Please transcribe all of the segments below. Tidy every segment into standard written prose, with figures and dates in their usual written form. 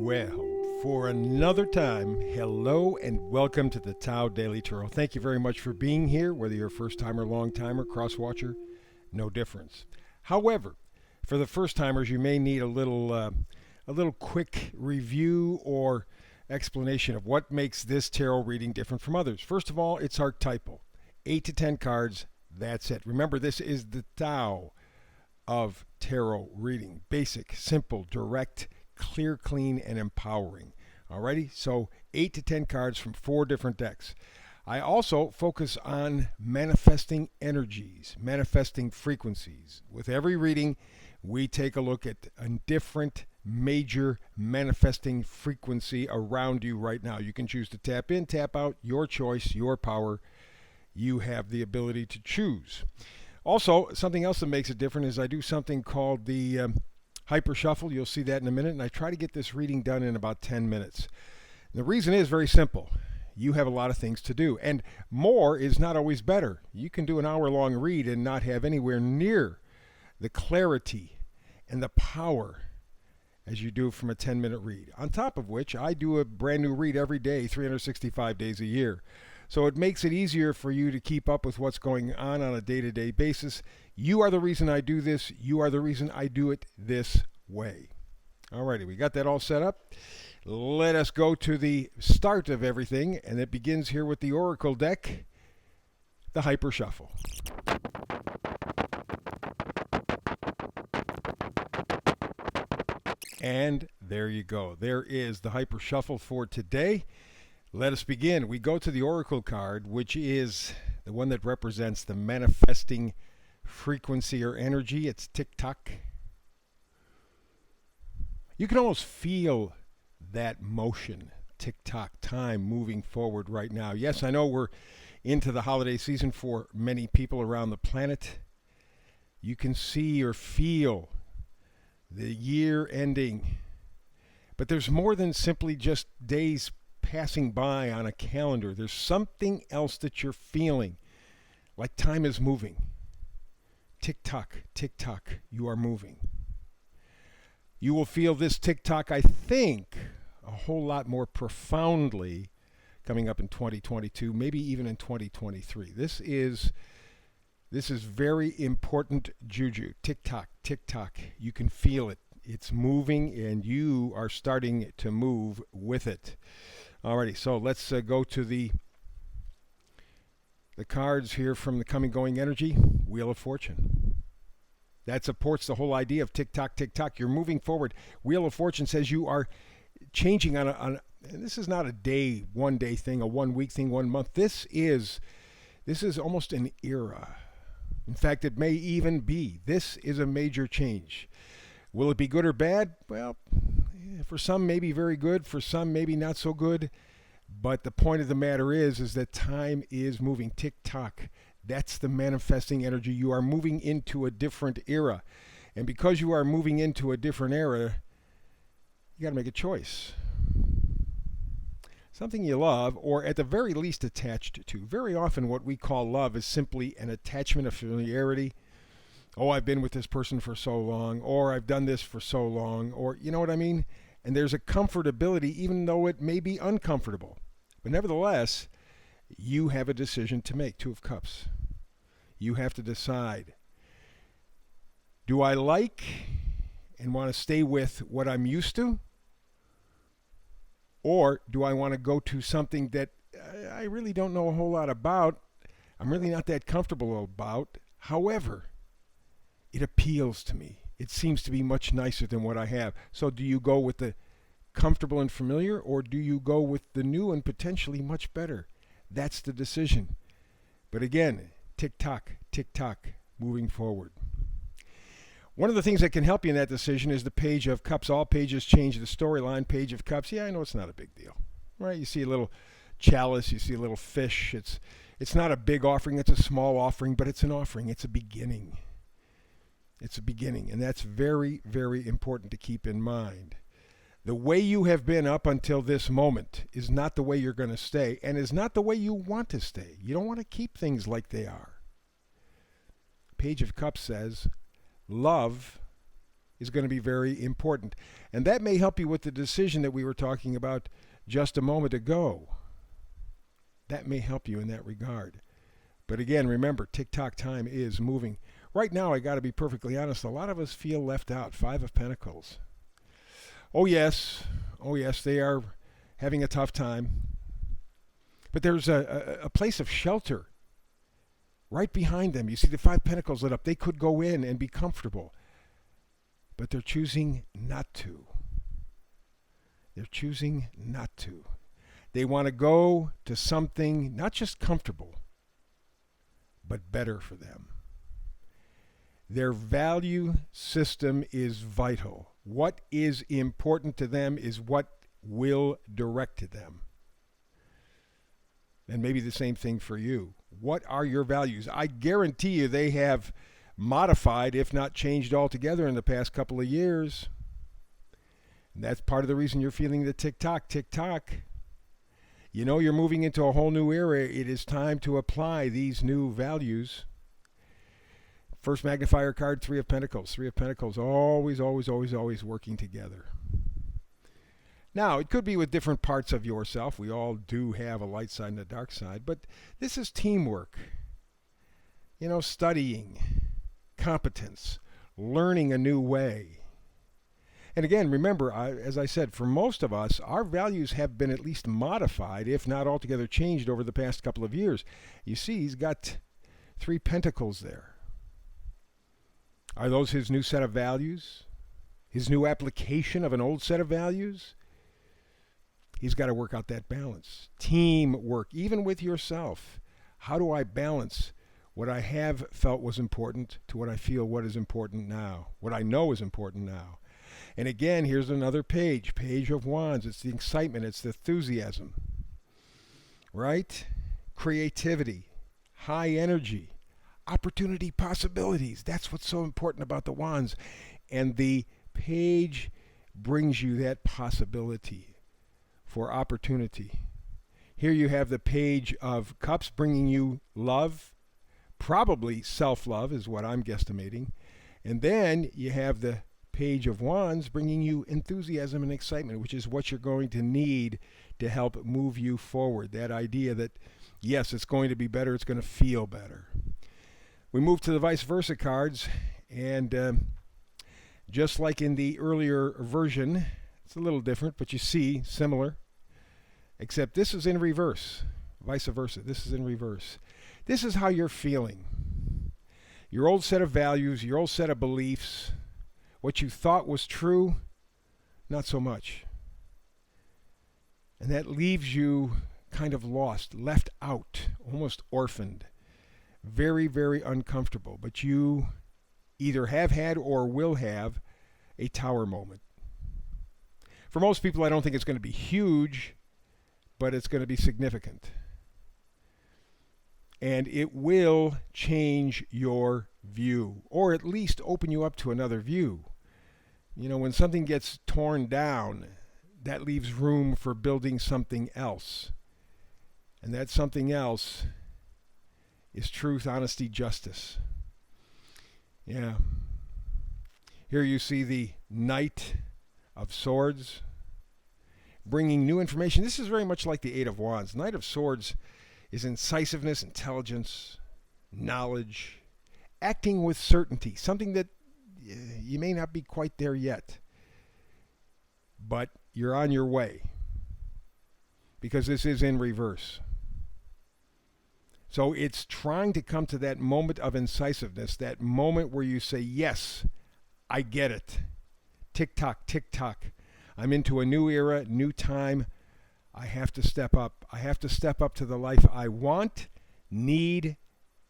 Well, for another time, hello and welcome to the Tao Daily Tarot. Thank you very much for being here, whether you're a first timer, long timer, cross watcher, no difference. However, for the first timers, you may need a little quick review or explanation of what makes this tarot reading different from others. First of all, it's archetypal. 8 to 10 cards, that's it. Remember, this is the Tao of tarot reading. Basic, simple, direct, clear, clean, and empowering. Alrighty, so 8 to 10 cards from 4 different decks. I also focus on manifesting energies, manifesting frequencies. With every reading, we take a look at a different major manifesting frequency around you right now. You can choose to tap in, tap out, your choice, your power. You have the ability to choose. Also, something else that makes it different is I do something called the Hypershuffle. You'll see that in a minute, and I try to get this reading done in about 10 minutes. And the reason is very simple. You have a lot of things to do, and more is not always better. You can do an hour-long read and not have anywhere near the clarity and the power as you do from a 10-minute read. On top of which, I do a brand new read every day, 365 days a year. So it makes it easier for you to keep up with what's going on a day-to-day basis. You are the reason I do this. You are the reason I do it this way. Alrighty, we got that all set up. Let us go to the start of everything, and it begins here with the Oracle deck, the Hypershuffle. And there you go. There is the Hypershuffle for today. Let us begin. We go to the Oracle card, which is the one that represents the manifesting frequency or energy. It's tick-tock. You can almost feel that motion, tick-tock, time moving forward right now. Yes, I know we're into the holiday season for many people around the planet. You can see or feel the year ending. But there's more than simply just days passing by on a calendar. There's something else that you're feeling, like time is moving. Tick-tock, tick-tock, you are moving. You will feel this tick-tock, I think, a whole lot more profoundly coming up in 2022, maybe even in 2023. This is very important juju. Tick-tock, tick-tock. You can feel it. It's moving, and you are starting to move with it. Alrighty, so let's go to the cards here from the coming going energy. Wheel of Fortune. That supports the whole idea of tick-tock, tick-tock. You're moving forward. Wheel of Fortune says you are changing on and this is not a day, 1 day thing, a 1 week thing, 1 month. This is almost an era. In fact, it may even be. This is a major change. Will it be good or bad? Well, for some maybe very good, for some maybe not so good. But the point of the matter is that time is moving. Tick-tock. That's the manifesting energy. You are moving into a different era. And because you are moving into a different era, you got to make a choice. Something you love, or at the very least attached to. Very often what we call love is simply an attachment, a familiarity. Oh, I've been with this person for so long, or I've done this for so long, or you know what I mean? And there's a comfortability even though it may be uncomfortable. But nevertheless, you have a decision to make. 2 of Cups. You have to decide. Do I like and want to stay with what I'm used to? Or do I want to go to something that I really don't know a whole lot about? I'm really not that comfortable about. However, it appeals to me. It seems to be much nicer than what I have. So do you go with the comfortable and familiar, or do you go with the new and potentially much better? That's the decision. But again, tick-tock, tick-tock, moving forward. One of the things that can help you in that decision is the Page of Cups. All pages change the storyline. Page of Cups. Yeah, I know it's not a big deal, right? You see a little chalice. You see a little fish. It's not a big offering. It's a small offering, but it's an offering. It's a beginning. It's a beginning, and that's very, very important to keep in mind. The way you have been up until this moment is not the way you're going to stay, and is not the way you want to stay. You don't want to keep things like they are. Page of Cups says, love is going to be very important. And that may help you with the decision that we were talking about just a moment ago. That may help you in that regard. But again, remember, tick-tock time is moving. Right now, I got to be perfectly honest, a lot of us feel left out. Five of Pentacles. Oh yes, they are having a tough time. But there's a place of shelter right behind them. You see the Five Pentacles lit up. They could go in and be comfortable. But they're choosing not to. They're choosing not to. They want to go to something not just comfortable, but better for them. Their value system is vital. What is important to them is what will direct to them. And maybe the same thing for you. What are your values? I guarantee you they have modified, if not changed altogether, in the past couple of years. And that's part of the reason you're feeling the tick-tock, tick-tock. You know you're moving into a whole new era. It is time to apply these new values. First magnifier card, Three of Pentacles. Three of Pentacles, always, always, always, always working together. Now, it could be with different parts of yourself. We all do have a light side and a dark side, but this is teamwork. You know, studying, competence, learning a new way. And again, remember, as I said, for most of us, our values have been at least modified, if not altogether changed over the past couple of years. You see, he's got Three Pentacles there. Are those his new set of values? His new application of an old set of values? He's got to work out that balance. Teamwork, even with yourself. How do I balance what I have felt was important to what I feel what is important now, what I know is important now? And again, here's another page, Page of Wands. It's the excitement, it's the enthusiasm, right? Creativity, high energy, opportunity, possibilities. That's what's so important about the Wands. And the page brings you that possibility for opportunity. Here you have the Page of Cups bringing you love, probably self-love is what I'm guesstimating. And then you have the Page of Wands bringing you enthusiasm and excitement, which is what you're going to need to help move you forward. That idea that, yes, it's going to be better, it's going to feel better. We move to the vice versa cards, and just like in the earlier version, it's a little different, but you see, similar, except this is in reverse, vice versa. This is in reverse. This is how you're feeling. Your old set of values, your old set of beliefs, what you thought was true, not so much. And that leaves you kind of lost, left out, almost orphaned. Very, very uncomfortable. But you either have had or will have a tower moment. For most people, I don't think it's going to be huge, but it's going to be significant. And it will change your view, or at least open you up to another view. You know, when something gets torn down, that leaves room for building something else. And that something else is truth, honesty, justice. Yeah. Here you see the Knight of Swords bringing new information. This is very much like the Eight of Wands. Knight of Swords is incisiveness, intelligence, knowledge, acting with certainty, something that you may not be quite there yet, but you're on your way, because this is in reverse. So it's trying to come to that moment of incisiveness, that moment where you say, yes, I get it. Tick-tock, tick-tock. I'm into a new era, new time. I have to step up. I have to step up to the life I want, need,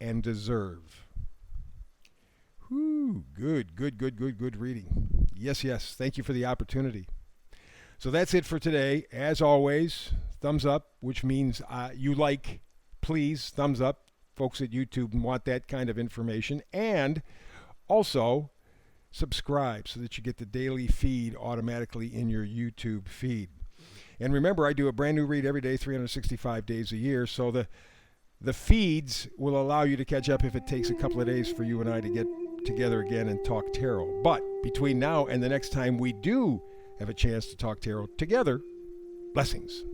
and deserve. Whew, good reading. Yes. Thank you for the opportunity. So that's it for today. As always, thumbs up, which means you like. Please, thumbs up. Folks at YouTube want that kind of information. And also, subscribe so that you get the daily feed automatically in your YouTube feed. And remember, I do a brand new read every day, 365 days a year. So the feeds will allow you to catch up if it takes a couple of days for you and I to get together again and talk tarot. But between now and the next time we do have a chance to talk tarot together, blessings.